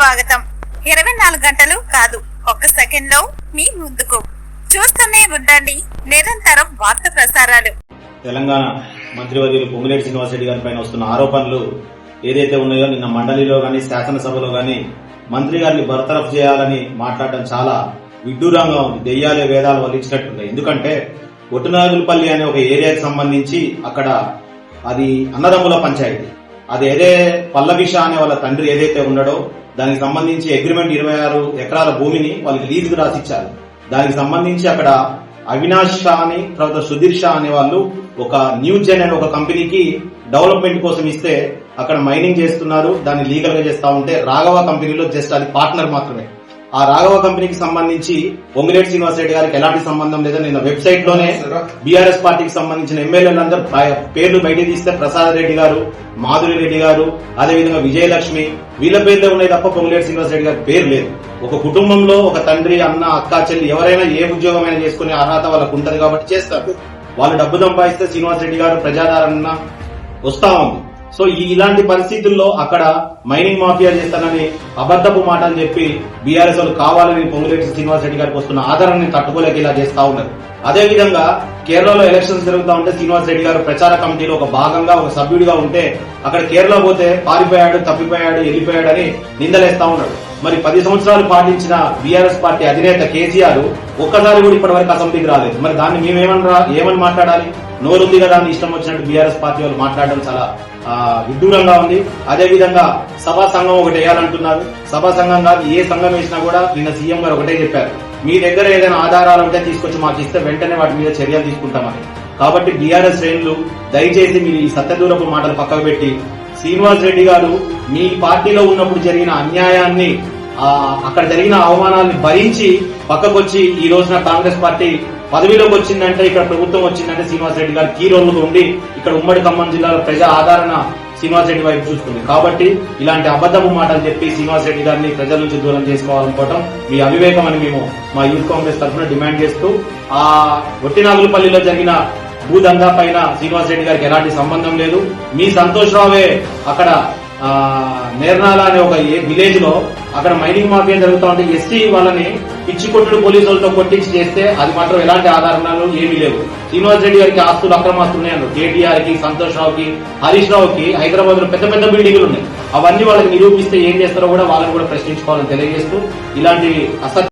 స్వాగతం. 24 గంటలు కాదు, ఒక్క సెకండ్ లో మీ ముందుకు. చూస్తూనే ఉండండి నిరంతరం వార్త ప్రసారాలు. తెలంగాణ మంత్రివర్యులు పొంగులేటి శ్రీనివాసరెడ్డి గారి పైన వస్తున్న ఆరోపణలు ఏదైతే ఉన్నాయో నిన్న మండలిలో గాని శాసనసభలో గాని మంత్రి గారిని బర్తరఫ్ చేయాలని మాట్లాడడం చాలా విడ్డూరంగా ఉంది. దెయ్యాలే వేదాలు వల్లించినట్టుంది. ఎందుకంటే ఒట్టునాగులపల్లి అనే ఒక ఏరియాకి సంబంధించి అక్కడ అది అన్నదమ్ముల పంచాయతీ. అది ఏదే పల్లవిష అనే వాళ్ళ తండ్రి ఏదైతే ఉన్నాడో దానికి సంబంధించి అగ్రిమెంట్ 26 ఎకరాల భూమిని వాళ్ళకి లీజుకు రాసిచ్చారు. దానికి సంబంధించి అక్కడ అవినాష్ షా అని తర్వాత సుధీర్ షా అనే వాళ్ళు ఒక న్యూ జెన్ అనే ఒక కంపెనీకి డెవలప్మెంట్ కోసం ఇస్తే అక్కడ మైనింగ్ చేస్తున్నారు. దాన్ని లీగల్ గా చేస్తా ఉంటే రాఘవ కంపెనీలో జస్ట్ అది పార్ట్నర్ మాత్రమే. ఆ రాఘవ కంపెనీకి సంబంధించి పొంగులేటి శ్రీనివాసరెడ్డి గారికి ఎలాంటి సంబంధం లేదని నిన్న వెబ్సైట్ లోనే బీఆర్ఎస్ పార్టీకి సంబంధించిన ఎమ్మెల్యేలందరూ పేర్లు బయట తీస్తే ప్రసాద్ రెడ్డి గారు, మాధురి రెడ్డి గారు, అదేవిధంగా విజయలక్ష్మి వీళ్ళ పేర్లే ఉన్నాయి తప్ప పొంగులేటి శ్రీనివాసరెడ్డి గారి పేరు లేదు. ఒక కుటుంబంలో ఒక తండ్రి, అన్న, అక్క, చెల్లి ఎవరైనా ఏ ఉద్యోగమైనా చేసుకునే అర్హత వాళ్ళకు ఉంటది కాబట్టి చేస్తారు. వాళ్ళు డబ్బు సంపాదిస్తే శ్రీనివాసరెడ్డి గారు ప్రజాదరణ వస్తా ఉంది. సో ఇలాంటి పరిస్థితుల్లో అక్కడ మైనింగ్ మాఫియా చేస్తానని అబద్దపు మాట అని చెప్పి బీఆర్ఎస్ వాళ్ళు కావాలని పొంగులేటి శ్రీనివాసరెడ్డి గారికి వస్తున్న ఆదరణని తట్టుకోలేక ఇలా చేస్తా ఉన్నారు. అదేవిధంగా కేరళలో ఎలక్షన్స్ జరుగుతూ ఉంటే శ్రీనివాసరెడ్డి గారు ప్రచార కమిటీలో ఒక భాగంగా ఒక సభ్యుడిగా ఉంటే అక్కడ కేరళ పోతే పారిపోయాడు, తప్పిపోయాడు, వెళ్ళిపోయాడని నిందలేస్తా ఉన్నాడు. మరి 10 సంవత్సరాలు పాటించిన బీఆర్ఎస్ పార్టీ అధినేత కేసీఆర్ ఒక్కసారి కూడా ఇప్పటి వరకు అసెంబ్లీకి రాలేదు. మరి దాన్ని ఏమని మాట్లాడాలి? నోరుంది కదా అని ఇష్టం వచ్చినట్టు బీఆర్ఎస్ పార్టీ వాళ్ళు మాట్లాడడం చాలా విడ్డూరంగా ఉంది. అదేవిధంగా సభా సంఘం ఒకటి వేయాలంటున్నారు. సభా సంఘం కాదు, ఏ సంఘం వేసినా కూడా నిన్న సీఎం గారు ఒకటే చెప్పారు, మీ దగ్గర ఏదైనా ఆధారాలు ఉంటే తీసుకొచ్చి మాకు ఇస్తే వెంటనే వాటి మీద చర్యలు తీసుకుంటామని. కాబట్టి బీఆర్ఎస్ శ్రేణులు దయచేసి మీరు ఈ సత్యదూరపు మాటలు పక్కకు పెట్టి శ్రీనివాస్ రెడ్డి గారు మీ పార్టీలో ఉన్నప్పుడు జరిగిన అన్యాయాన్ని, అక్కడ జరిగిన అవమానాన్ని భరించి పక్కకొచ్చి ఈ రోజున కాంగ్రెస్ పార్టీ పదవిలోకి వచ్చిందంటే, ఇక్కడ ప్రభుత్వం వచ్చిందంటే శ్రీనివాస్ రెడ్డి గారు కీ రోల్ ఉండి ఇక్కడ ఉమ్మడి ఖమ్మం జిల్లాలో ప్రజా ఆదరణ శ్రీనివాస్ రెడ్డి వైపు చూస్తుంది. కాబట్టి ఇలాంటి అబద్ధపు మాటలు చెప్పి శ్రీనివాస్ రెడ్డి గారిని ప్రజల నుంచి దూరం చేసుకోవాలనుకోవడం మీ అవివేకం అని మేము మా యూత్ కాంగ్రెస్ తరఫున డిమాండ్ చేస్తూ, ఆ ఒట్టినాగులపల్లిలో జరిగిన భూదందా పైన శ్రీనివాస్ రెడ్డి గారికి ఎలాంటి సంబంధం లేదు. మీ సంతోష్ రావే అక్కడ నేర్నాల అనే ఒక విలేజ్ లో అక్కడ మైనింగ్ మాఫియా జరుగుతూ ఉంటే ఎస్టీ వాళ్ళని పిచ్చి కొట్టుడు పోలీసులతో కొట్టించి చేస్తే అది మాత్రం ఎలాంటి ఆధారాలు ఏమీ లేవు. శ్రీనివాస్ రెడ్డి గారికి ఆస్తులు అక్రమాస్తులు ఉన్నాయన్నారు. కేటీఆర్ కి, సంతోష్ రావుకి, హరీష్ రావుకి హైదరాబాద్ లో పెద్ద పెద్ద బిల్డింగ్లు ఉన్నాయి. అవన్నీ వాళ్ళకి నిరూపిస్తే ఏం చేస్తారో కూడా వాళ్ళని కూడా ప్రశ్నించుకోవాలని తెలియజేస్తూ ఇలాంటి